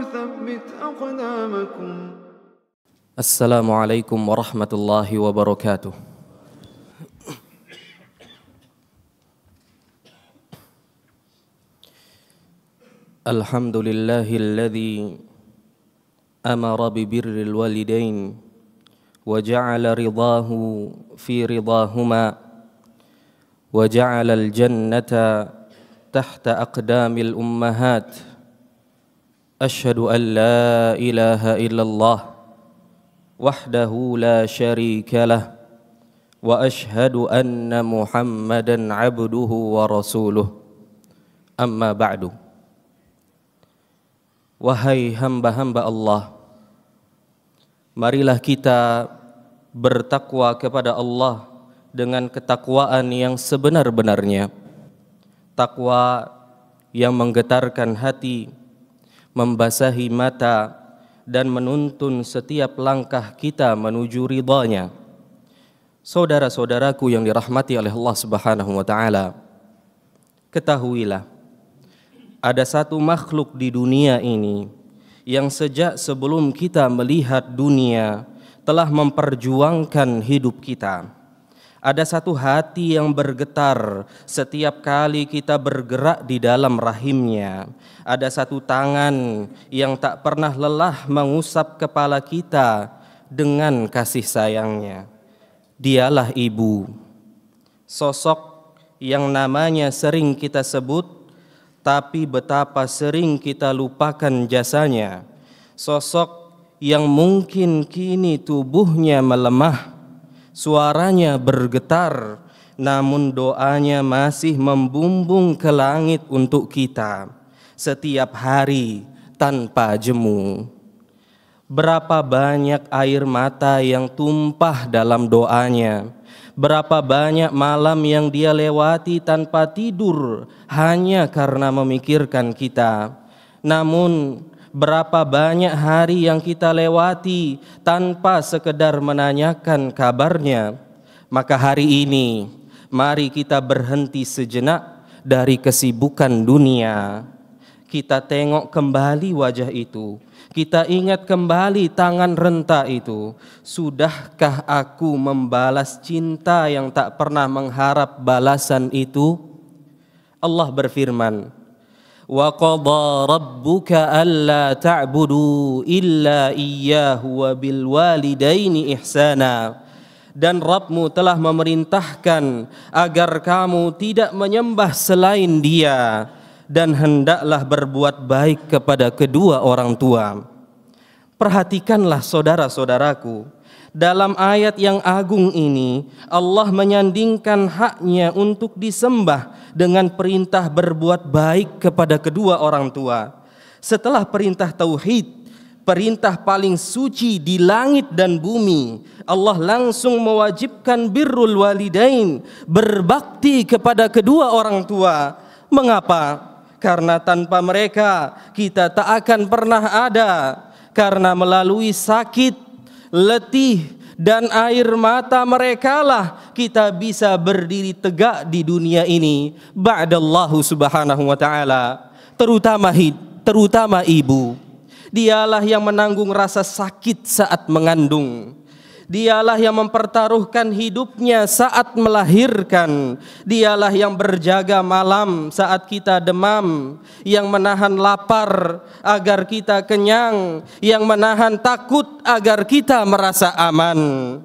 وثبت أقدامكم. السلام عليكم ورحمة الله وبركاته. الحمد لله الذي أمر ببر الوالدين وجعل رضاه في رضاهما وجعل الجنة تحت أقدام الأمهات. أشهد أن لا إله إلا الله وحده لا شريك له وأشهد أن محمدا عبده ورسوله. أما بعد. Wahai hamba-hamba Allah, marilah kita bertakwa kepada Allah dengan ketakwaan yang sebenar-benarnya. Takwa yang menggetarkan hati, membasahi mata, dan menuntun setiap langkah kita menuju ridhanya. Saudara-saudaraku yang dirahmati oleh Allah Subhanahu wa taala, ketahuilah, ada satu makhluk di dunia ini yang sejak sebelum kita melihat dunia telah memperjuangkan hidup kita. Ada satu hati yang bergetar setiap kali kita bergerak di dalam rahimnya. Ada satu tangan yang tak pernah lelah mengusap kepala kita dengan kasih sayangnya. Dialah ibu, sosok yang namanya sering kita sebut, tapi betapa sering kita lupakan jasanya. Sosok yang mungkin kini tubuhnya melemah, suaranya bergetar, namun doanya masih membumbung ke langit untuk kita setiap hari tanpa jemu. Berapa banyak air mata yang tumpah dalam doanya. Berapa banyak malam yang dia lewati tanpa tidur hanya karena memikirkan kita. Namun berapa banyak hari yang kita lewati tanpa sekedar menanyakan kabarnya. Maka hari ini mari kita berhenti sejenak dari kesibukan dunia. Kita tengok kembali wajah itu. Kita ingat kembali tangan renta itu. Sudahkah aku membalas cinta yang tak pernah mengharap balasan itu? Allah berfirman, wa qadha rabbuka alla ta'budu illa iyyahu wa bil walidaini ihsana. Dan Rabbmu telah memerintahkan agar kamu tidak menyembah selain Dia, dan hendaklah berbuat baik kepada kedua orang tua. Perhatikanlah saudara-saudaraku, dalam ayat yang agung ini Allah menyandingkan haknya untuk disembah dengan perintah berbuat baik kepada kedua orang tua. Setelah perintah tauhid, perintah paling suci di langit dan bumi, Allah langsung mewajibkan birrul walidain, berbakti kepada kedua orang tua. Mengapa? Karena tanpa mereka kita tak akan pernah ada. Karena melalui sakit, letih, dan air mata merekalah kita bisa berdiri tegak di dunia ini. Ba'dallahu subhanahu wa ta'ala. Terutama ibu. Dialah yang menanggung rasa sakit saat mengandung. Dialah yang mempertaruhkan hidupnya saat melahirkan. Dialah yang berjaga malam saat kita demam, yang menahan lapar agar kita kenyang, yang menahan takut agar kita merasa aman.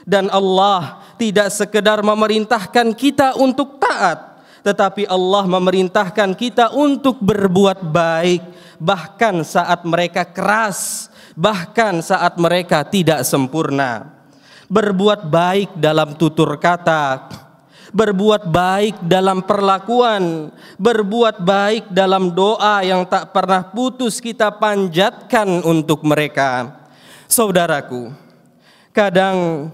Dan Allah tidak sekedar memerintahkan kita untuk taat, tetapi Allah memerintahkan kita untuk berbuat baik, bahkan saat mereka keras, bahkan saat mereka tidak sempurna. Berbuat baik dalam tutur kata, berbuat baik dalam perlakuan, berbuat baik dalam doa yang tak pernah putus kita panjatkan untuk mereka. Saudaraku, kadang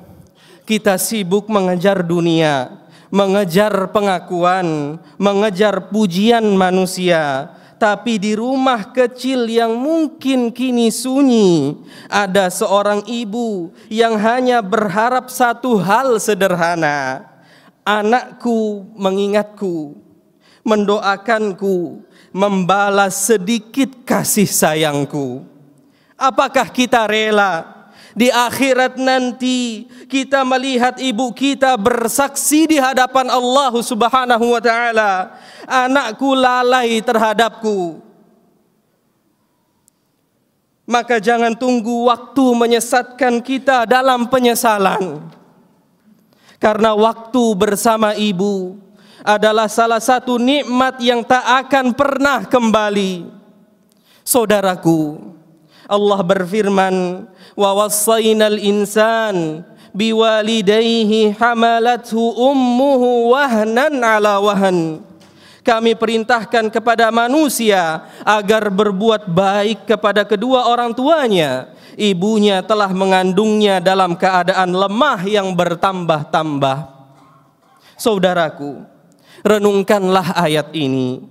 kita sibuk mengejar dunia, mengejar pengakuan, mengejar pujian manusia. Tapi di rumah kecil yang mungkin kini sunyi, ada seorang ibu yang hanya berharap satu hal sederhana. Anakku mengingatku, mendoakanku membalas sedikit kasih sayangku. Apakah kita rela di akhirat nanti kita melihat ibu kita bersaksi di hadapan Allah Subhanahu wa taala, anakku lalai terhadapku? Maka jangan tunggu waktu menyesatkan kita dalam penyesalan. Karena waktu bersama ibu adalah salah satu nikmat yang tak akan pernah kembali. Saudaraku, Allah berfirman, wa wassaynal insan biwalidayhi hamalathu ummuhu wahnan ala wahn. Kami perintahkan kepada manusia agar berbuat baik kepada kedua orang tuanya. Ibunya telah mengandungnya dalam keadaan lemah yang bertambah-tambah. Saudaraku, renungkanlah ayat ini.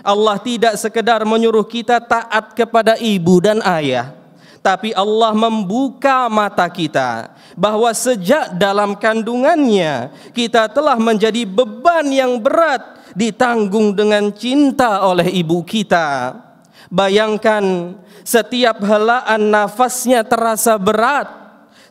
Allah tidak sekedar menyuruh kita taat kepada ibu dan ayah, tapi Allah membuka mata kita bahwa sejak dalam kandungannya kita telah menjadi beban yang berat ditanggung dengan cinta oleh ibu kita. Bayangkan, setiap helaan nafasnya terasa berat,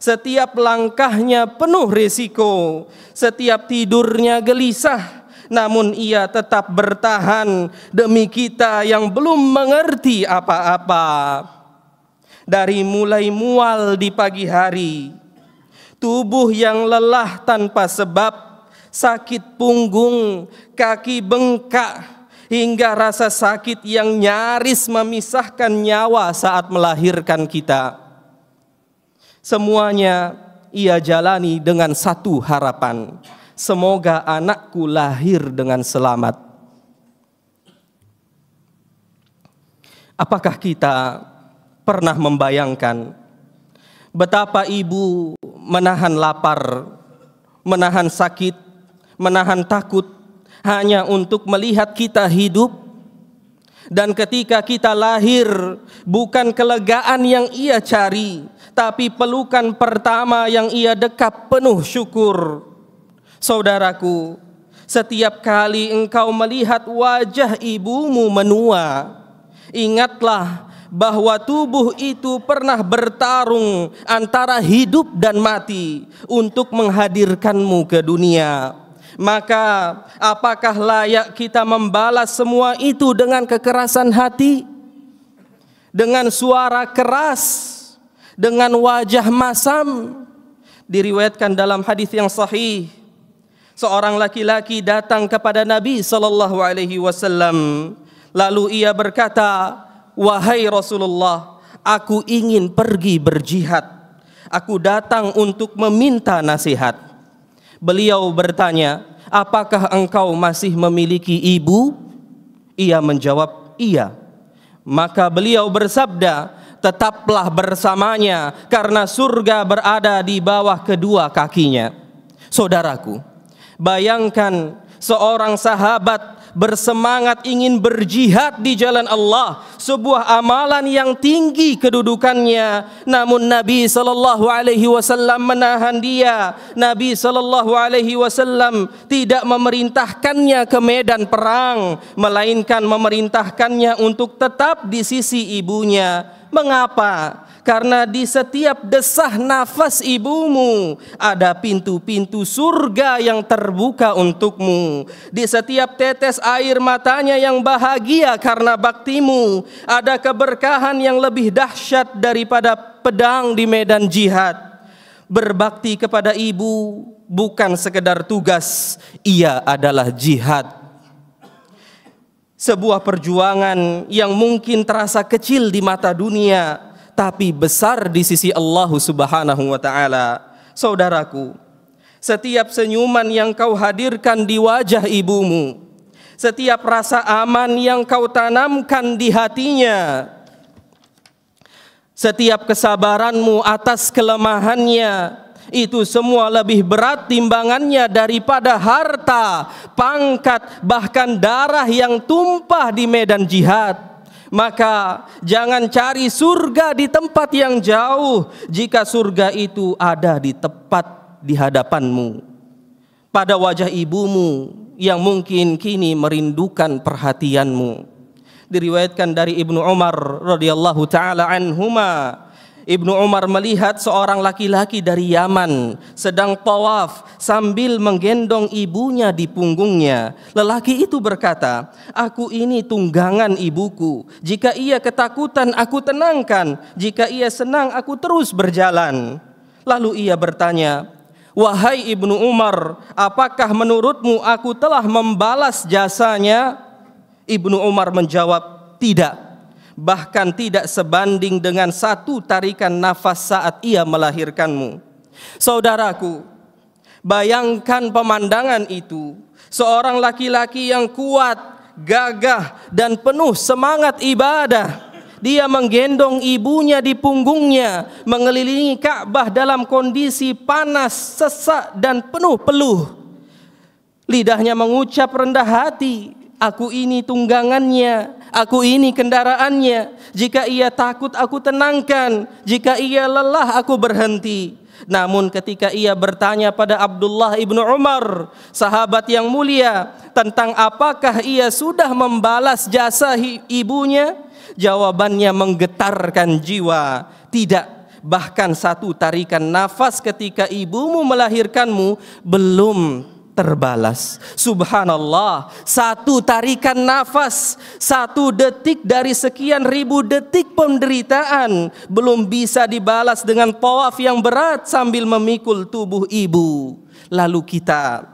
setiap langkahnya penuh risiko, setiap tidurnya gelisah, namun ia tetap bertahan demi kita yang belum mengerti apa-apa. Dari mulai mual di pagi hari, tubuh yang lelah tanpa sebab, sakit punggung, kaki bengkak, hingga rasa sakit yang nyaris memisahkan nyawa saat melahirkan kita. Semuanya ia jalani dengan satu harapan, semoga anakku lahir dengan selamat. Apakah kita pernah membayangkan betapa ibu menahan lapar, menahan sakit, menahan takut hanya untuk melihat kita hidup? Dan ketika kita lahir, bukan kelegaan yang ia cari, tapi pelukan pertama yang ia dekap penuh syukur. Saudaraku, setiap kali engkau melihat wajah ibumu menua, ingatlah bahwa tubuh itu pernah bertarung antara hidup dan mati untuk menghadirkanmu ke dunia. Maka apakah layak kita membalas semua itu dengan kekerasan hati, dengan suara keras, dengan wajah masam? Diriwayatkan dalam hadis yang sahih, seorang laki-laki datang kepada Nabi sallallahu alaihi wasallam, lalu ia berkata, "Wahai Rasulullah, aku ingin pergi berjihad. Aku datang untuk meminta nasihat." Beliau bertanya, "Apakah engkau masih memiliki ibu?" Ia menjawab, "Iya." Maka beliau bersabda, "Tetaplah bersamanya, karena surga berada di bawah kedua kakinya." Saudaraku, bayangkan seorang sahabat bersemangat ingin berjihad di jalan Allah, sebuah amalan yang tinggi kedudukannya, namun Nabi sallallahu alaihi wasallam menahan dia. Nabi sallallahu alaihi wasallam tidak memerintahkannya ke medan perang, melainkan memerintahkannya untuk tetap di sisi ibunya. Mengapa? Karena di setiap desah nafas ibumu ada pintu-pintu surga yang terbuka untukmu. Di setiap tetes air matanya yang bahagia karena baktimu ada keberkahan yang lebih dahsyat daripada pedang di medan jihad. Berbakti kepada ibu bukan sekedar tugas, ia adalah jihad. Sebuah perjuangan yang mungkin terasa kecil di mata dunia, tapi besar di sisi Allah Subhanahu wa taala. Saudaraku, setiap senyuman yang kau hadirkan di wajah ibumu, setiap rasa aman yang kau tanamkan di hatinya, setiap kesabaranmu atas kelemahannya, itu semua lebih berat timbangannya daripada harta, pangkat, bahkan darah yang tumpah di medan jihad. Maka jangan cari surga di tempat yang jauh jika surga itu ada di tepat di hadapanmu. pada wajah ibumu yang mungkin kini merindukan perhatianmu. Diriwayatkan dari Ibnu Umar radhiyallahu taala anhuma, Ibnu Umar melihat seorang laki-laki dari Yaman sedang tawaf sambil menggendong ibunya di punggungnya. Lelaki itu berkata, "Aku ini tunggangan ibuku. Jika ia ketakutan, aku tenangkan. Jika ia senang, aku terus berjalan." Lalu ia bertanya, "Wahai Ibnu Umar, apakah menurutmu aku telah membalas jasanya?" Ibnu Umar menjawab, "Tidak. Bahkan tidak sebanding dengan satu tarikan nafas saat ia melahirkanmu." Saudaraku, bayangkan pemandangan itu. Seorang laki-laki yang kuat, gagah, dan penuh semangat ibadah. Dia menggendong ibunya di punggungnya, mengelilingi Ka'bah dalam kondisi panas, sesak, dan penuh peluh. Lidahnya mengucap rendah hati, "Aku ini tunggangannya, aku ini kendaraannya. Jika ia takut, aku tenangkan. Jika ia lelah, aku berhenti." Namun ketika ia bertanya pada Abdullah ibnu Umar, sahabat yang mulia, tentang apakah ia sudah membalas jasa ibunya, jawabannya menggetarkan jiwa. "Tidak. Bahkan satu tarikan nafas ketika ibumu melahirkanmu belum terbalas." Subhanallah, satu tarikan nafas, 1 detik dari sekian ribu detik penderitaan belum bisa dibalas dengan tawaf yang berat sambil memikul tubuh ibu. Lalu kita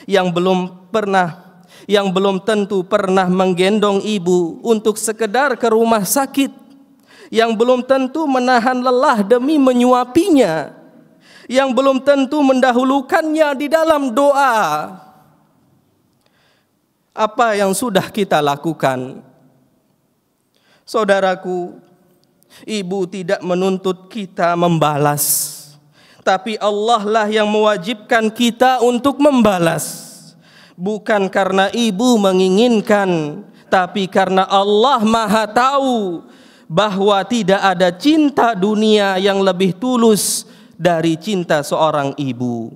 yang belum tentu pernah menggendong ibu untuk sekedar ke rumah sakit, yang belum tentu menahan lelah demi menyuapinya, yang belum tentu mendahulukannya di dalam doa. Apa yang sudah kita lakukan? Saudaraku, ibu tidak menuntut kita membalas, tapi Allah lah yang mewajibkan kita untuk membalas. Bukan karena ibu menginginkan, tapi karena Allah Maha tahu bahwa tidak ada cinta dunia yang lebih tulus dari cinta seorang ibu.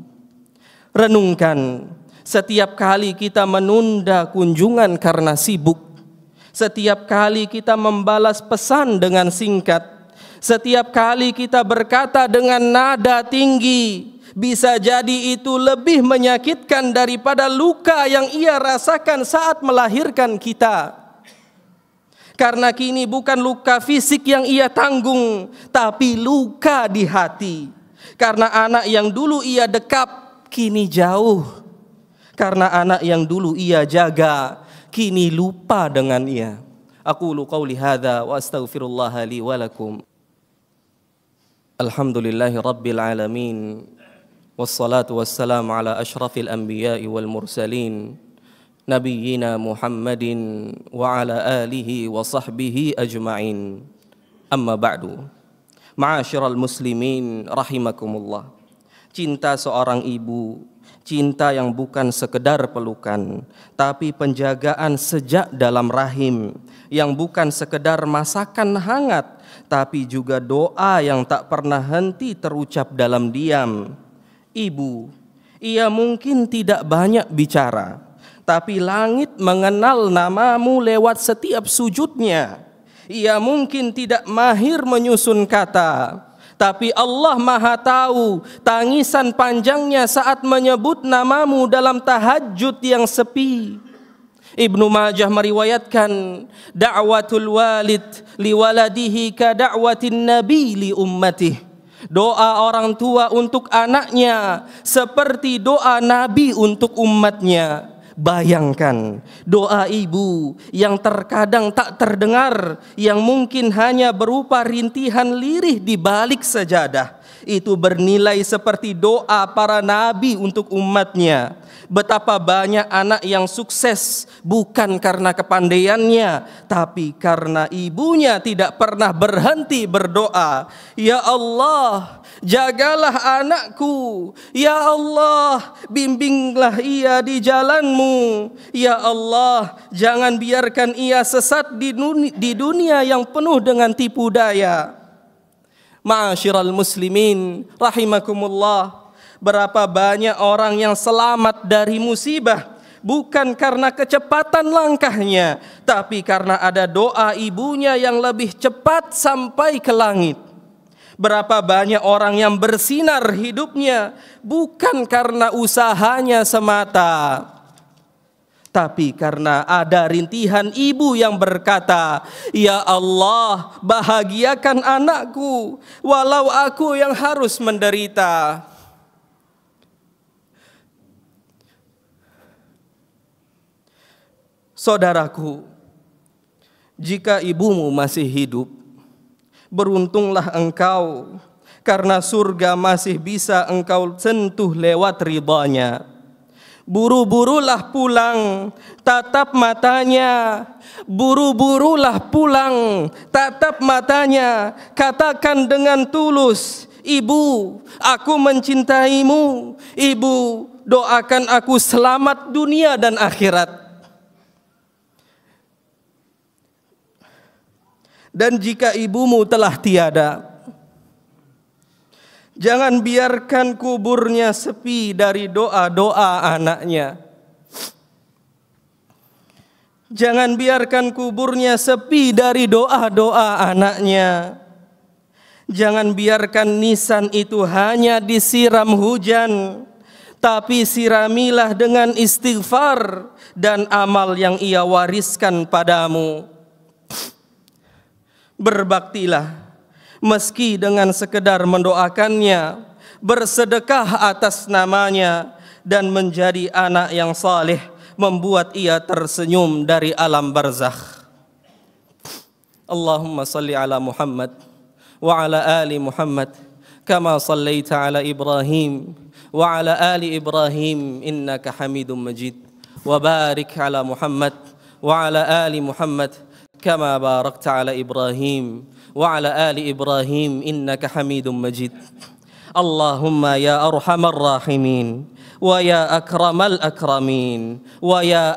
Renungkan, setiap kali kita menunda kunjungan karena sibuk, setiap kali kita membalas pesan dengan singkat, setiap kali kita berkata dengan nada tinggi, bisa jadi itu lebih menyakitkan daripada luka yang ia rasakan saat melahirkan kita. Karena kini bukan luka fisik yang ia tanggung, tapi luka di hati. Karena anak yang dulu ia dekap, kini jauh. Karena anak yang dulu ia jaga, kini lupa dengan ia. Aqulu qawli hadza wa astaghfirullah li wa lakum. Alhamdulillahi rabbil alamin. Wassalatu wassalamu ala ashrafil anbiya'i wal mursalin, nabiyyina Muhammadin wa ala alihi wa sahbihi ajma'in. Amma ba'du. Ma'asyiral muslimin rahimakumullah. Cinta seorang ibu, cinta yang bukan sekedar pelukan, tapi penjagaan sejak dalam rahim, yang bukan sekedar masakan hangat, tapi juga doa yang tak pernah henti terucap dalam diam. Ibu, ia mungkin tidak banyak bicara, tapi langit mengenal namamu lewat setiap sujudnya. Ia mungkin tidak mahir menyusun kata, tapi Allah Maha tahu tangisan panjangnya saat menyebut namamu dalam tahajud yang sepi. Ibnu Majah meriwayatkan, da'watul walid liwaladihi ka da'watin nabi li ummatihi. Doa orang tua untuk anaknya seperti doa Nabi untuk umatnya. Bayangkan doa ibu yang terkadang tak terdengar, yang mungkin hanya berupa rintihan lirih di balik sajadah, itu bernilai seperti doa para nabi untuk umatnya. Betapa banyak anak yang sukses bukan karena kepandaiannya, tapi karena ibunya tidak pernah berhenti berdoa. Ya Allah, jagalah anakku. Ya Allah, bimbinglah ia di jalanmu. Ya Allah, jangan biarkan ia sesat di dunia yang penuh dengan tipu daya. Ma'asyiral muslimin rahimakumullah. Berapa banyak orang yang selamat dari musibah, bukan karena kecepatan langkahnya, tapi karena ada doa ibunya yang lebih cepat sampai ke langit. Berapa banyak orang yang bersinar hidupnya, bukan karena usahanya semata, tapi karena ada rintihan ibu yang berkata, "Ya Allah, bahagiakan anakku, walau aku yang harus menderita." Saudaraku, jika ibumu masih hidup, beruntunglah engkau, karena surga masih bisa engkau sentuh lewat ridhanya. Buru-burulah pulang, tatap matanya. Buru-burulah pulang, tatap matanya. Katakan dengan tulus, "Ibu, aku mencintaimu. Ibu, doakan aku selamat dunia dan akhirat." Dan jika ibumu telah tiada, jangan biarkan kuburnya sepi dari doa-doa anaknya. Jangan biarkan kuburnya sepi dari doa-doa anaknya. Jangan biarkan nisan itu hanya disiram hujan, tapi siramilah dengan istighfar dan amal yang ia wariskan padamu. Berbaktilah meski dengan sekedar mendoakannya, bersedekah atas namanya, dan menjadi anak yang saleh, membuat ia tersenyum dari alam barzakh. Allahumma salli ala Muhammad wa ala ali Muhammad kama sallaita ala Ibrahim wa ala ali Ibrahim innaka Hamidum Majid, wa barik ala Muhammad wa ala ali Muhammad kama barakta ala Ibrahim wa ala ali Ibrahim innaka Hamidum Majid. Allahumma ya arhamar rahimin wa ya akramal akramin wa ya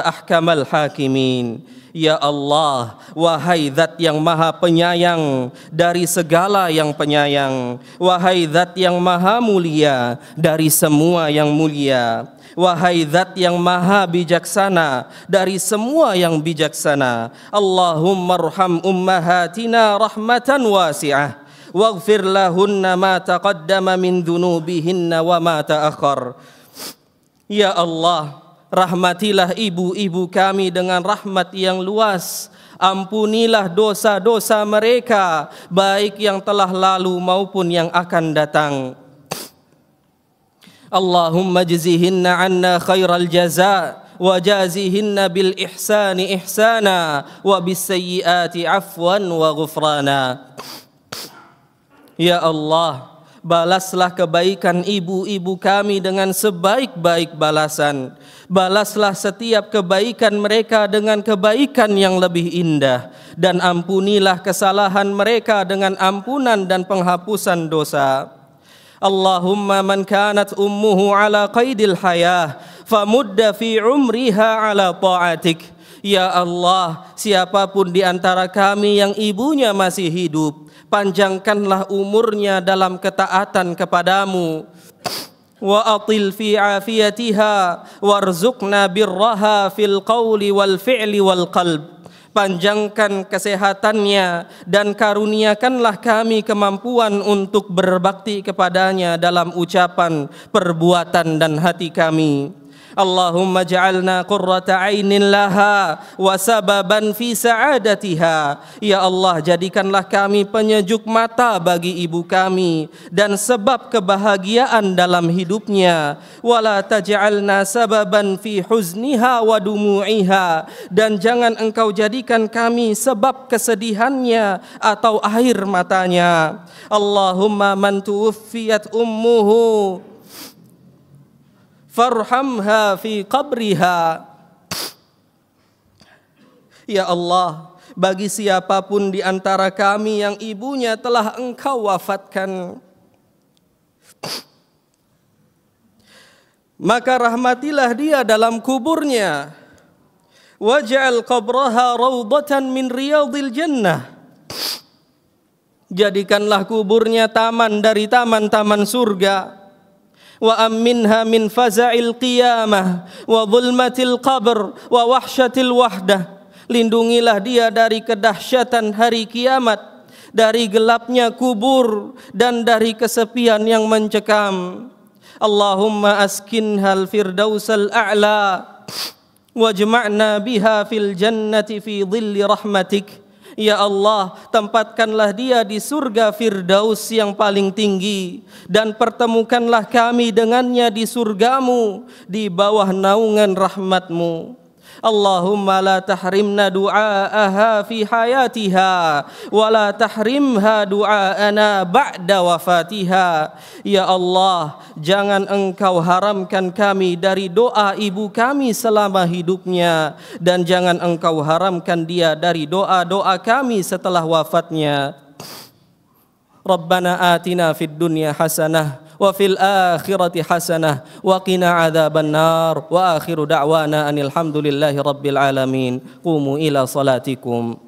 ahkamal hakimin. Ya Allah, wahai Zat yang maha penyayang dari segala yang penyayang, wahai Zat yang maha mulia dari semua yang mulia, wahai Zat yang maha bijaksana dari semua yang bijaksana. Allahumma arham ummahatina rahmatan wasi'ah, waghfir lahunna ma taqaddama min dhunubihinna wa ma ta'akhkhar. Ya Allah, rahmatilah ibu-ibu kami dengan rahmat yang luas. Ampunilah dosa-dosa mereka, baik yang telah lalu maupun yang akan datang. Allahumma jazihinna anna khairal jaza, wa jazihinna bil ihsani ihsana, wa bis sayyiati afwan wa ghufrana. Ya Allah, balaslah kebaikan ibu-ibu kami dengan sebaik-baik balasan. Balaslah setiap kebaikan mereka dengan kebaikan yang lebih indah, dan ampunilah kesalahan mereka dengan ampunan dan penghapusan dosa. Allahumma man kanat ummuhu ala qaidil hayah famudda fi umriha ala ta'atik. Ya Allah, siapapun di antara kami yang ibunya masih hidup, panjangkanlah umurnya dalam ketaatan kepadamu. Wa atil fi afiyatiha warzuqna birraha fil qawli wal fi'li wal qalb. Panjangkan kesehatannya dan karuniakanlah kami kemampuan untuk berbakti kepadanya dalam ucapan, perbuatan dan hati kami. Allahumma ja'alna qurrata ainin laha wa sababan fi sa'adatiha. Ya Allah, jadikanlah kami penyejuk mata bagi ibu kami dan sebab kebahagiaan dalam hidupnya. Wala taj'alna sababan fi huzniha wa dumu'iha. Dan jangan engkau jadikan kami sebab kesedihannya atau air matanya. Allahumma man tuwfiyat ummuhu farhamha fi qabriha. Ya Allah, bagi siapapun di antara kami yang ibunya telah engkau wafatkan, maka rahmatilah dia dalam kuburnya. Waj'al qabraha raudatan min riyadil jannah. Jadikanlah kuburnya taman dari taman-taman surga. Wa amminha min faza'il qiyamah wa zulmatil qabr wa wahsyatil wahdah. Lindungilah dia dari kedahsyatan hari kiamat, dari gelapnya kubur, dan dari kesepian yang mencekam. Allahumma askinhal firdausal a'la wajma'na biha fil jannati fi dhilli rahmatik. Ya Allah, tempatkanlah dia di surga Firdaus yang paling tinggi, dan pertemukanlah kami dengannya di surgamu di bawah naungan rahmatmu. Allahumma la tahrimna du'aaha fi hayatiha wa la tahrimha du'aana ba'da wafatiha. Ya Allah, jangan engkau haramkan kami dari doa ibu kami selama hidupnya, dan jangan engkau haramkan dia dari doa-doa kami setelah wafatnya. Rabbana atina fid dunya hasanah wa fil akhirati hasanah wa qina adzaban nar wa akhiru da'wana anil hamdulillahi rabbil alamin. Qumu ila salatikum.